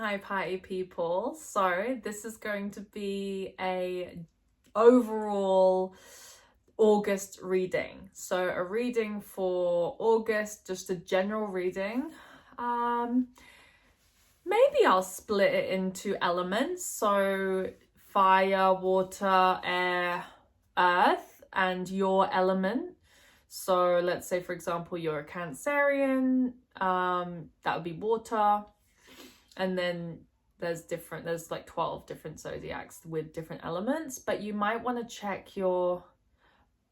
Hi party people. So this is going to be a overall August reading. So a reading for August, just a general reading. Maybe I'll split it into elements. So fire, water, air, earth, and your element. So let's say, for example, you're a Cancerian, that would be water. And then there's like 12 different zodiacs with different elements, but you might want to check your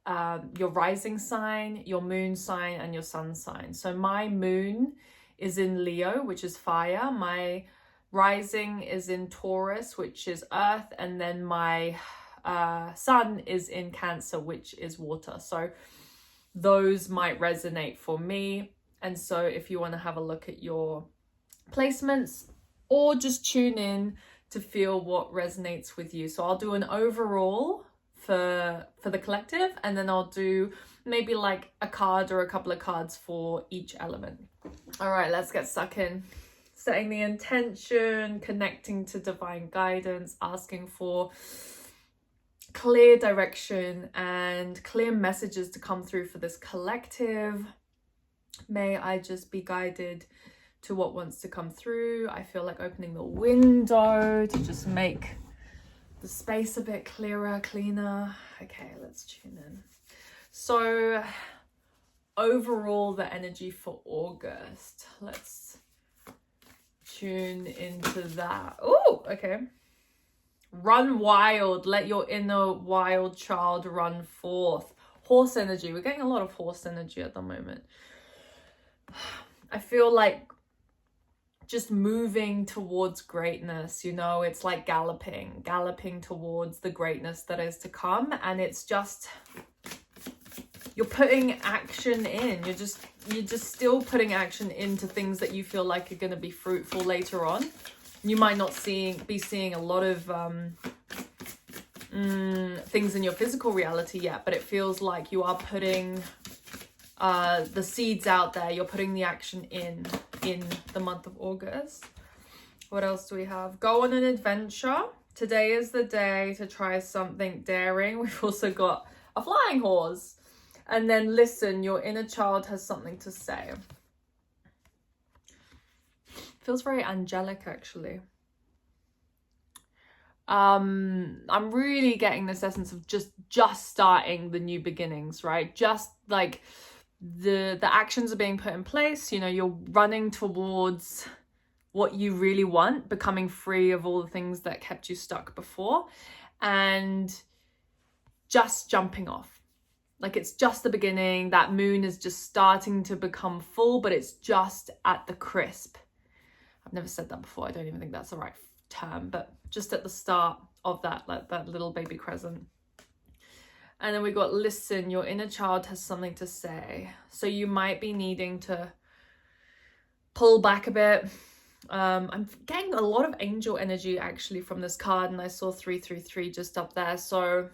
rising sign, your moon sign, and your sun sign. So my moon is in Leo, which is fire. My rising is in Taurus, which is earth, and then my sun is in Cancer, which is water. So those might resonate for me. And so if you want to have a look at your placements or just tune in to feel what resonates with you. So I'll do an overall for the collective, and then I'll do maybe like a card or a couple of cards for each element. All right, let's get stuck in. Setting the intention, connecting to divine guidance, asking for clear direction and clear messages to come through for this collective. May I just be guided to what wants to come through. I feel like opening the window to just make the space a bit clearer, cleaner. Okay, let's tune in. So overall, the energy for August. Let's tune into that. Oh, okay. Run wild. Let your inner wild child run forth. Horse energy. We're getting a lot of horse energy at the moment. I feel like just moving towards greatness, you know, it's like galloping towards the greatness that is to come. And it's just, you're putting action in. You're just still putting action into things that you feel like are going to be fruitful later on. You might not be seeing a lot of things in your physical reality yet, but it feels like you are putting the seeds out there. You're putting the action in the month of August. What else do we have? Go on an adventure. Today is the day to try something daring. We've also got a flying horse. And then listen, your inner child has something to say. Feels very angelic, actually. I'm really getting this essence of just starting the new beginnings, right? Just like the actions are being put in place. You know, you're running towards what you really want, becoming free of all the things that kept you stuck before, and just jumping off. Like, it's just the beginning. That moon is just starting to become full, but it's just at the crisp. I've never said that before. I don't even think that's the right term, but just at the start of that, like that little baby crescent. And then we got listen, your inner child has something to say. So you might be needing to pull back a bit. I'm getting a lot of angel energy actually from this card, and I saw 333 just up there. So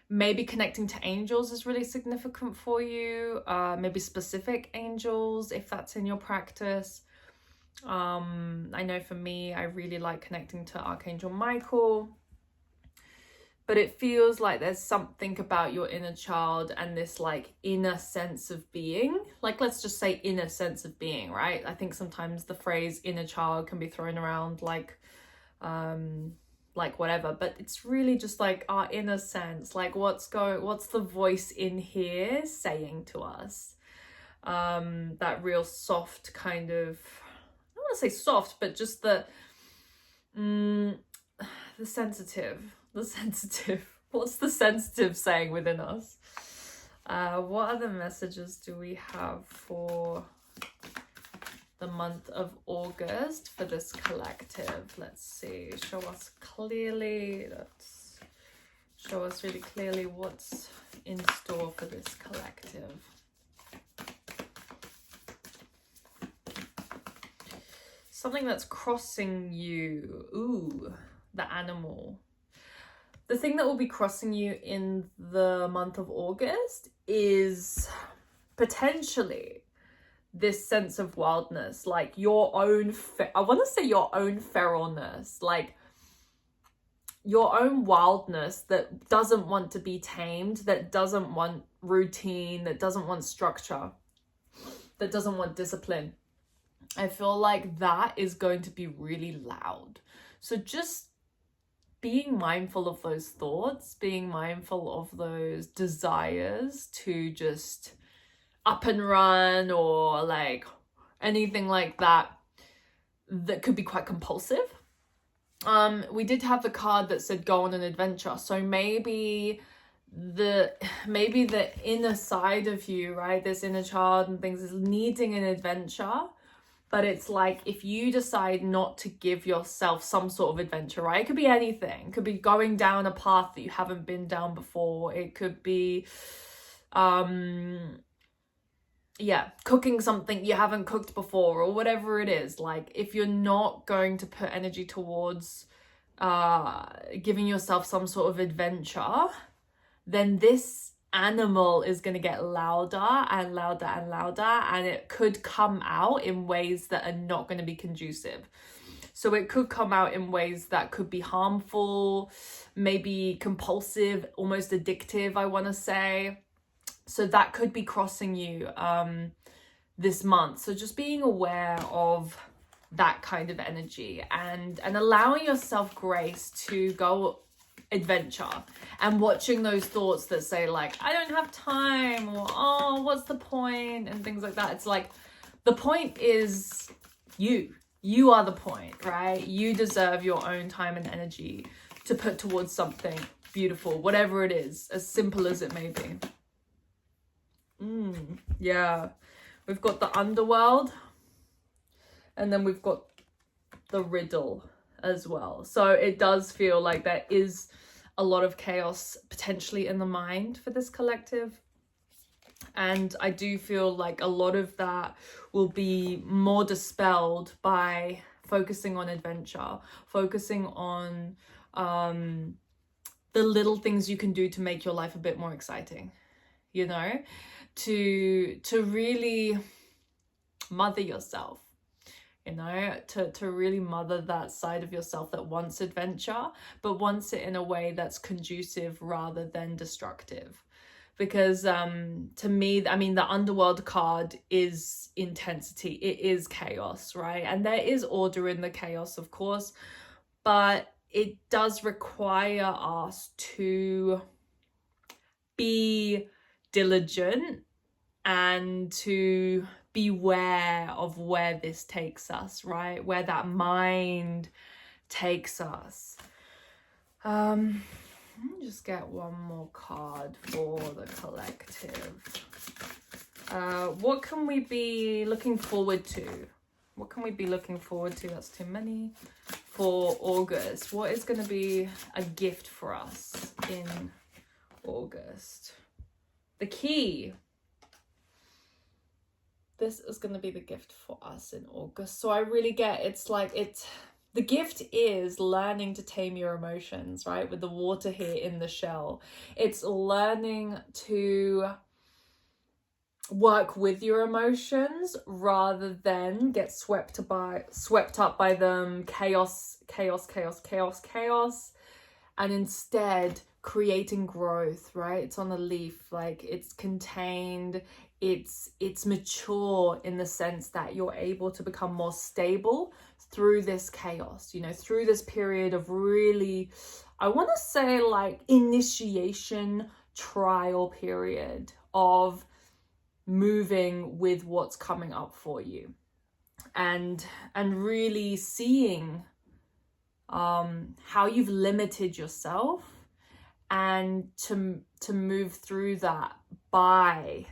maybe connecting to angels is really significant for you. Maybe specific angels, if that's in your practice. I know for me, I really like connecting to Archangel Michael. But it feels like there's something about your inner child and this like inner sense of being. Like, let's just say inner sense of being, right? I think sometimes the phrase inner child can be thrown around like whatever, but it's really just like our inner sense. Like, what's the voice in here saying to us? That real soft kind of, I don't want to say soft, but just the sensitive. What's the sensitive saying within us? What other messages do we have for the month of August for this collective? Let's see. Show us clearly. Show us really clearly what's in store for this collective. Something that's crossing you. Ooh, the animal. The thing that will be crossing you in the month of August is potentially this sense of wildness, like your own, I want to say your own feralness, like your own wildness that doesn't want to be tamed, that doesn't want routine, that doesn't want structure, that doesn't want discipline. I feel like that is going to be really loud. So just being mindful of those thoughts, being mindful of those desires to just up and run or like anything like that, that could be quite compulsive. We did have the card that said go on an adventure. So maybe the inner side of you, right, this inner child and things, is needing an adventure. But it's like, if you decide not to give yourself some sort of adventure, right? It could be anything. It could be going down a path that you haven't been down before. It could be, cooking something you haven't cooked before, or whatever it is. Like, if you're not going to put energy towards giving yourself some sort of adventure, then this animal is going to get louder and louder and louder, and it could come out in ways that are not going to be conducive. So it could come out in ways that could be harmful, maybe compulsive, almost addictive, I want to say. So that could be crossing you this month. So just being aware of that kind of energy and allowing yourself grace to go adventure, and watching those thoughts that say like, I don't have time, or oh, what's the point, and things like that. It's like, the point is you are the point, right? You deserve your own time and energy to put towards something beautiful, whatever it is, as simple as it may be. Yeah, we've got the underworld, and then we've got the riddle as well. So it does feel like there is a lot of chaos potentially in the mind for this collective, and I do feel like a lot of that will be more dispelled by focusing on adventure, focusing on the little things you can do to make your life a bit more exciting, you know, to really mother yourself, you know, to really mother that side of yourself that wants adventure, but wants it in a way that's conducive rather than destructive. Because to me, I mean, the underworld card is intensity, it is chaos, right? And there is order in the chaos, of course, but it does require us to be diligent and to beware of where this takes us, right? Where that mind takes us. Let me just get one more card for the collective. What can we be looking forward to? What can we be looking forward to? That's too many. For August, what is going to be a gift for us in August? The key. This is going to be the gift for us in August. So I really get, it's like, the gift is learning to tame your emotions, right? With the water here in the shell. It's learning to work with your emotions rather than get swept up by them, chaos, and instead creating growth, right? It's on the leaf, like it's contained, it's mature in the sense that you're able to become more stable through this chaos, you know, through this period of really, I want to say like initiation trial period of moving with what's coming up for you, and really seeing how you've limited yourself, and to move through that by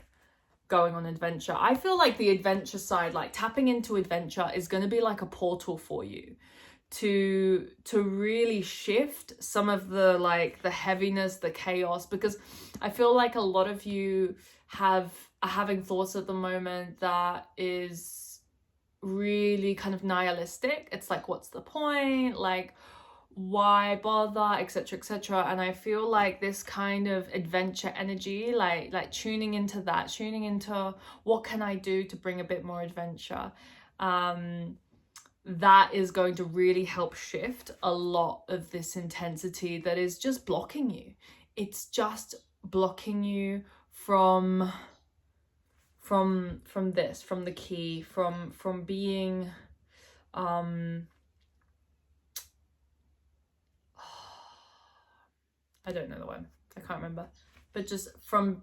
going on adventure. I feel like the adventure side, like tapping into adventure, is going to be like a portal for you to really shift some of the like the heaviness, the chaos, because I feel like a lot of you are having thoughts at the moment that is really kind of nihilistic. It's like, what's the point? Like, why bother, etc, etc. And I feel like this kind of adventure energy, like tuning into that, tuning into what can I do to bring a bit more adventure, that is going to really help shift a lot of this intensity that is just blocking you. It's just blocking you from this, from the key, from being I don't know the word, I can't remember, but just from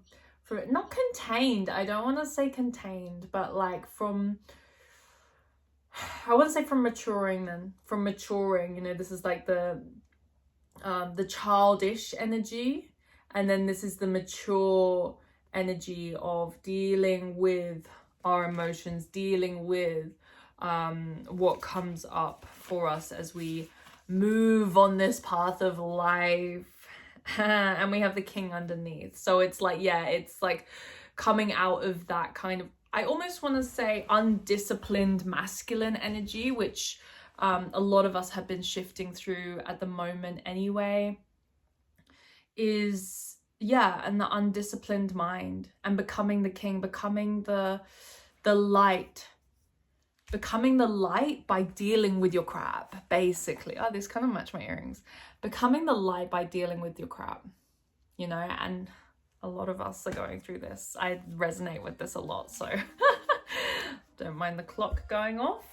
not contained, I don't want to say contained, but like from, I want to say from maturing, you know, this is like the childish energy, and then this is the mature energy of dealing with our emotions, dealing with what comes up for us as we move on this path of life. And we have the king underneath, so it's like, yeah, it's like coming out of that kind of, I almost want to say, undisciplined masculine energy, which a lot of us have been shifting through at the moment anyway, is, yeah, and the undisciplined mind, and becoming the king, becoming the light, becoming the light by dealing with your crap, basically. Oh, this kind of match my earrings. Becoming the light by dealing with your crap, you know, and a lot of us are going through this. I resonate with this a lot, so don't mind the clock going off.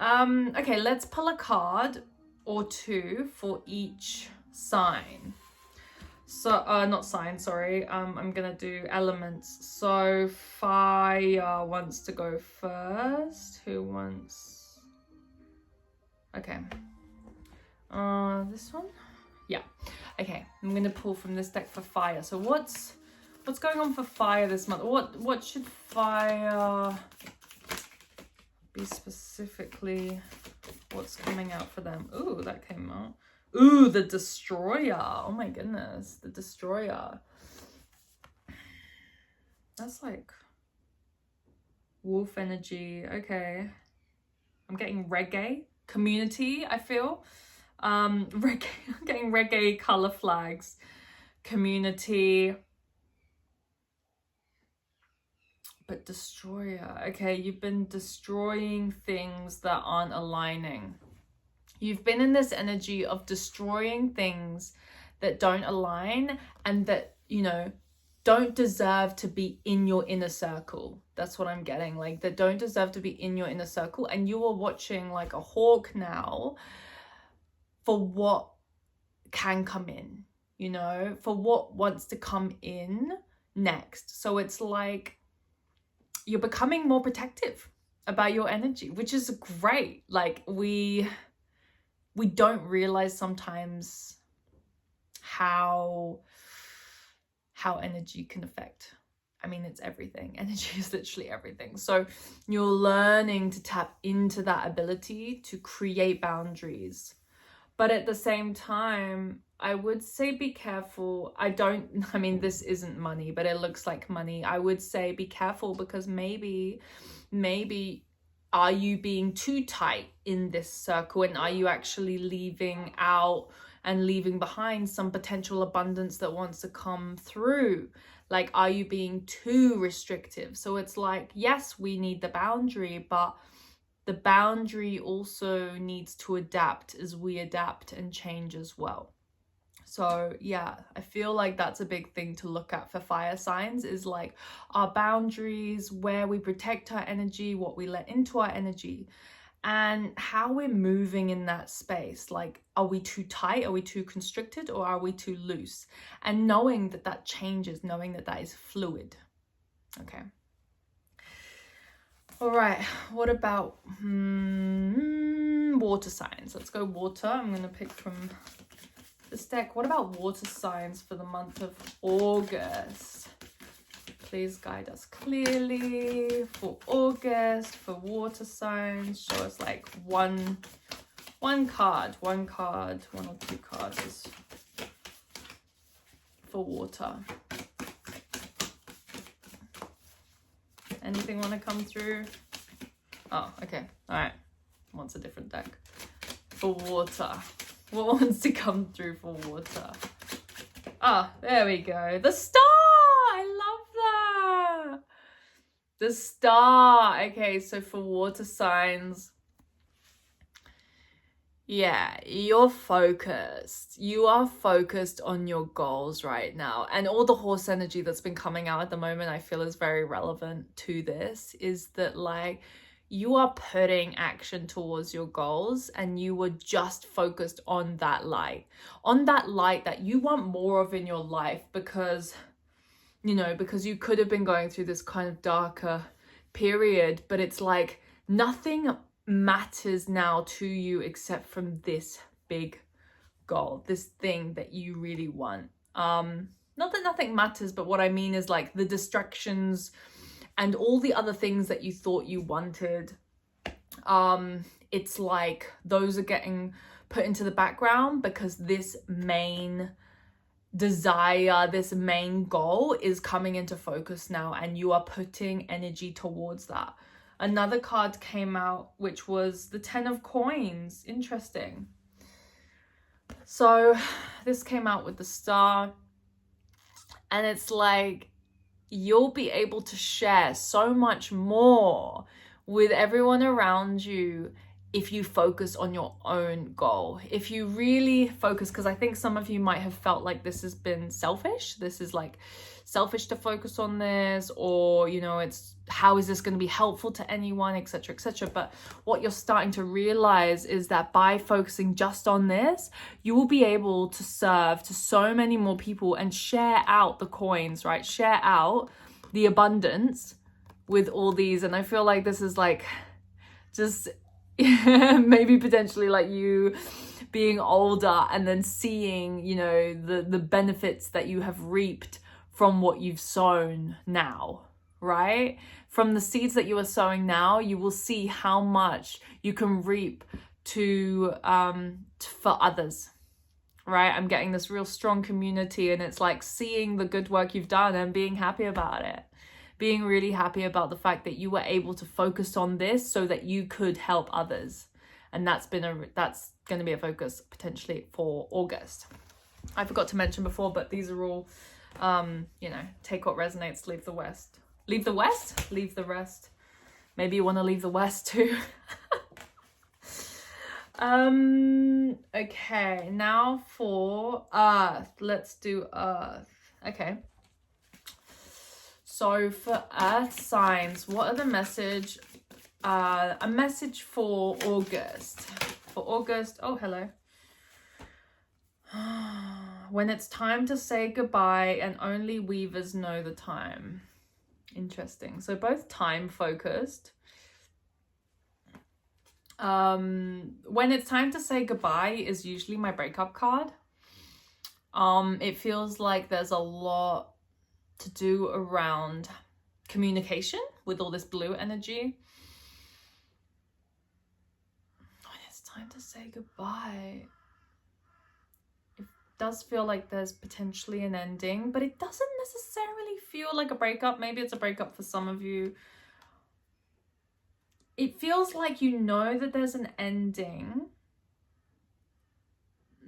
Okay, let's pull a card or two for each sign. So, not sign, sorry. I'm gonna do elements. So fire wants to go first. Who wants? Okay. This one? Yeah. Okay, I'm gonna pull from this deck for fire. So what's going on for fire this month? What should fire be specifically? What's coming out for them? Ooh, that came out. Ooh, the destroyer. Oh my goodness, the destroyer. That's like wolf energy. Okay. I'm getting reggae. Community, I feel. Reggae, I'm getting reggae color flags. Community. But destroyer. Okay, you've been destroying things that aren't aligning. You've been in this energy of destroying things that don't align and that, you know, don't deserve to be in your inner circle. That's what I'm getting, like, that don't deserve to be in your inner circle. And you are watching like a hawk now for what can come in, you know, for what wants to come in next. So it's like you're becoming more protective about your energy, which is great. Like, we don't realize sometimes how energy can affect. I mean, it's everything. Energy is literally everything. So you're learning to tap into that ability to create boundaries. But at the same time, I would say be careful. I mean, this isn't money, but it looks like money. I would say be careful, because maybe are you being too tight in this circle, and are you actually leaving out and leaving behind some potential abundance that wants to come through? Like, are you being too restrictive? So it's like, yes, we need the boundary, but the boundary also needs to adapt as we adapt and change as well. So yeah, I feel like that's a big thing to look at for fire signs, is like our boundaries, where we protect our energy, what we let into our energy, and how we're moving in that space. Like, are we too tight? Are we too constricted? Or are we too loose? And knowing that that changes, knowing that that is fluid. Okay. All right, what about water signs? Let's go water. I'm going to pick from this deck. What about water signs for the month of August? Please guide us clearly for August, for water signs. Show us like one card, one or two cards for water. Anything want to come through? Oh, okay. All right. What's a different deck? For water. What wants to come through for water? Ah, there we go. The star! I love that! The star. Okay, so for water signs, yeah, you're focused. You are focused on your goals right now. And all the horse energy that's been coming out at the moment, I feel is very relevant to this, is that like you are putting action towards your goals and you were just focused on that light that you want more of in your life, because, you know, because you could have been going through this kind of darker period, but it's like nothing matters now to you except from this big goal, this thing that you really want. Not that nothing matters, but what I mean is like the distractions and all the other things that you thought you wanted, it's like those are getting put into the background because this main desire, this main goal is coming into focus now, and you are putting energy towards that. Another card came out, which was the 10 of coins. Interesting. So this came out with the star, and it's like you'll be able to share so much more with everyone around you if you focus on your own goal. If you really focus, because I think some of you might have felt like this has been selfish. This is like selfish to focus on this, or, you know, it's how is this going to be helpful to anyone, etc., etc. But what you're starting to realize is that by focusing just on this, you will be able to serve to so many more people and share out the coins, right? Share out the abundance with all these. And I feel like this is like just maybe potentially like you being older and then seeing, you know, the benefits that you have reaped from what you've sown now, right? From the seeds that you are sowing now, you will see how much you can reap to for others, right? I'm getting this real strong community, and it's like seeing the good work you've done and being happy about it. Being really happy about the fact that you were able to focus on this so that you could help others. And that's going to be a focus potentially for August. I forgot to mention before, but these are all, you know, take what resonates, leave the West. Leave the West? Leave the rest. Maybe you want to leave the West too. Okay, now for Earth. Let's do Earth. Okay. So for Earth signs, what are the message? A message for August. For August, oh, hello. When it's time to say goodbye and only weavers know the time. Interesting. So both time focused. When it's time to say goodbye is usually my breakup card. It feels like there's a lot to do around communication with all this blue energy. When it's time to say goodbye, it does feel like there's potentially an ending, but it doesn't necessarily feel like a breakup. Maybe it's a breakup for some of you. It feels like you know that there's an ending,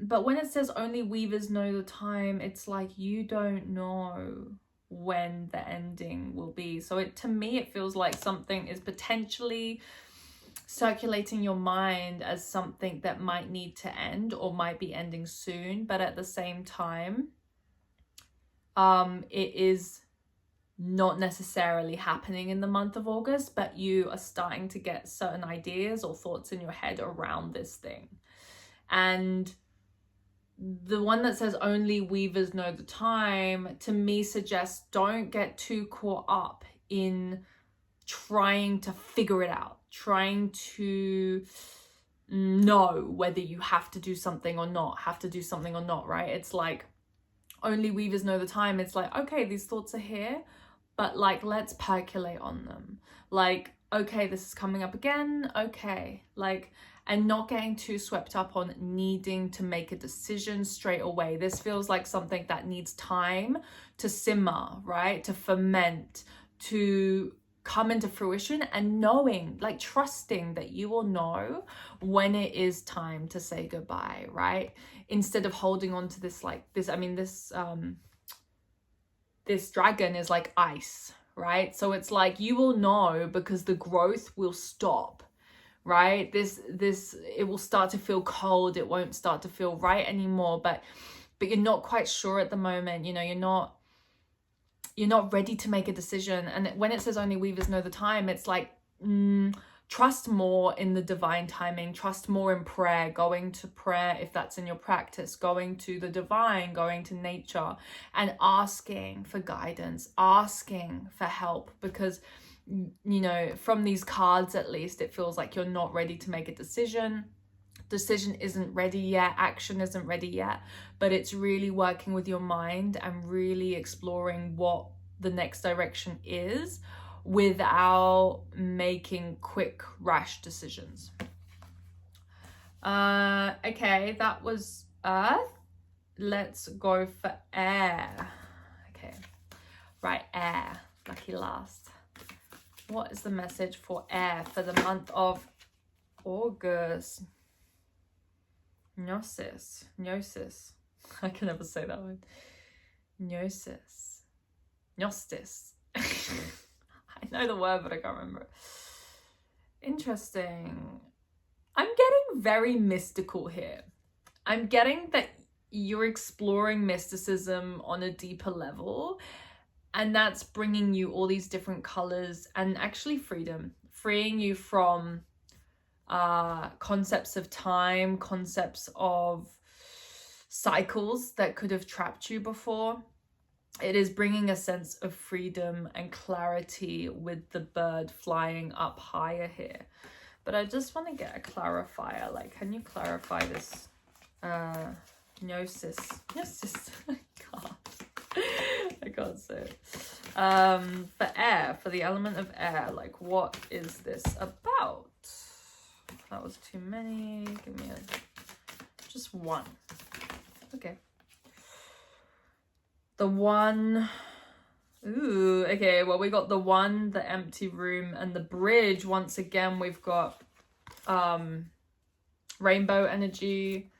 but when it says only weavers know the time, it's like you don't know when the ending will be. So to me it feels like something is potentially circulating your mind as something that might need to end or might be ending soon, but at the same time it is not necessarily happening in the month of August, but you are starting to get certain ideas or thoughts in your head around this thing. And the one that says only weavers know the time, to me suggests don't get too caught up in trying to figure it out, trying to know whether you have to do something or not, right? It's like only weavers know the time. It's like, okay, these thoughts are here, but like, let's percolate on them. Like, okay, this is coming up again. Okay, like, and not getting too swept up on needing to make a decision straight away. This feels like something that needs time to simmer, right? To ferment, to come into fruition, and knowing, like trusting that you will know when it is time to say goodbye, right? Instead of holding on to this, like this, I mean, this dragon is like ice, right? So it's like you will know because the growth will stop, right? This it will start to feel cold, it won't start to feel right anymore, but you're not quite sure at the moment, you know, you're not ready to make a decision. And when it says only weavers know the time, it's like trust more in the divine timing, trust more in prayer, going to prayer if that's in your practice, going to the divine, going to nature, and asking for guidance, asking for help, because you know, from these cards at least, it feels like you're not ready to make a decision isn't ready yet, action isn't ready yet, but it's really working with your mind and really exploring what the next direction is without making quick rash decisions. Okay, that was earth. Let's go for air. Okay, right, air, lucky last. What is the message for air for the month of August? Gnosis. I can never say that word. Gnosis. Gnostis. I know the word, but I can't remember it. Interesting. I'm getting very mystical here. I'm getting that you're exploring mysticism on a deeper level, and that's bringing you all these different colors and actually freedom, freeing you from concepts of time, concepts of cycles that could have trapped you before. It is bringing a sense of freedom and clarity with the bird flying up higher here. But I just want to get a clarifier. Like, can you clarify this? Gnosis. I can't say it. For air, for the element of air, like, what is this about? That was too many. Give me just one. Okay. The one. Ooh, okay. Well, we got the one, the empty room, and the bridge. Once again, we've got rainbow energy,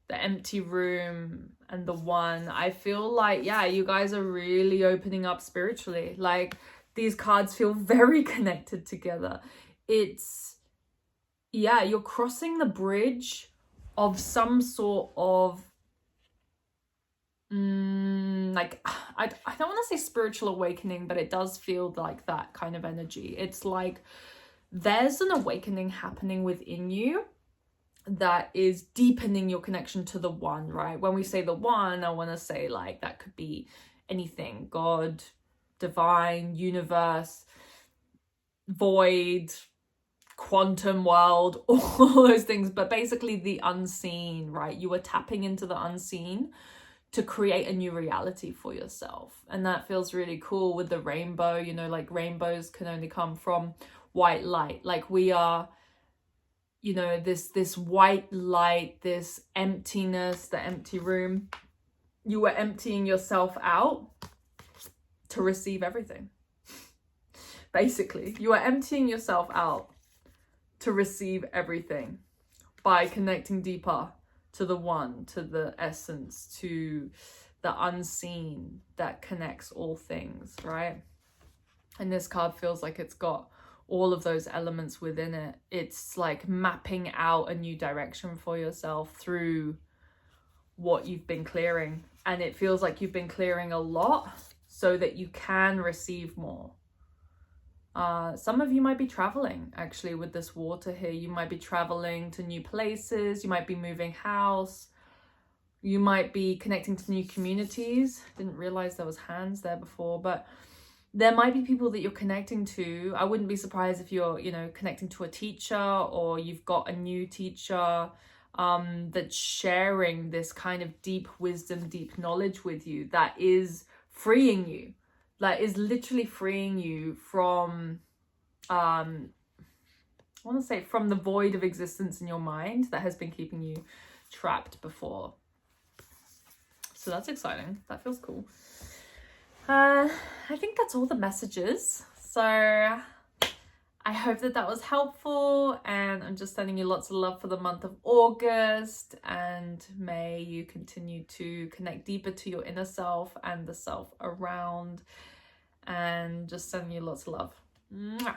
the empty room, and the one. I feel like, yeah, you guys are really opening up spiritually. Like, these cards feel very connected together. It's, yeah, you're crossing the bridge of some sort of like, I don't want to say spiritual awakening, but it does feel like that kind of energy. It's like there's an awakening happening within you that is deepening your connection to the one, right? When we say the one, I want to say like that could be anything: God, divine, universe, void, quantum world, all those things, but basically the unseen, right? You are tapping into the unseen to create a new reality for yourself. And that feels really cool with the rainbow. You know, like rainbows can only come from white light. Like we are, you know, this white light, this emptiness, the empty room. You are emptying yourself out to receive everything. Basically, you are emptying yourself out to receive everything by connecting deeper to the one, to the essence, to the unseen that connects all things, right? And this card feels like it's got all of those elements within it. It's like mapping out a new direction for yourself through what you've been clearing. And it feels like you've been clearing a lot so that you can receive more. Some of you might be traveling actually with this water here. You might be traveling to new places. You might be moving house. You might be connecting to new communities. Didn't realize there was hands there before, but there might be people that you're connecting to. I wouldn't be surprised if you're, you know, connecting to a teacher, or you've got a new teacher that's sharing this kind of deep wisdom, deep knowledge with you that is freeing you. Like, is literally freeing you from, I want to say from the void of existence in your mind that has been keeping you trapped before. So that's exciting. That feels cool. I think that's all the messages. So I hope that that was helpful, and I'm just sending you lots of love for the month of August, and may you continue to connect deeper to your inner self and the self around, and just sending you lots of love. Mwah.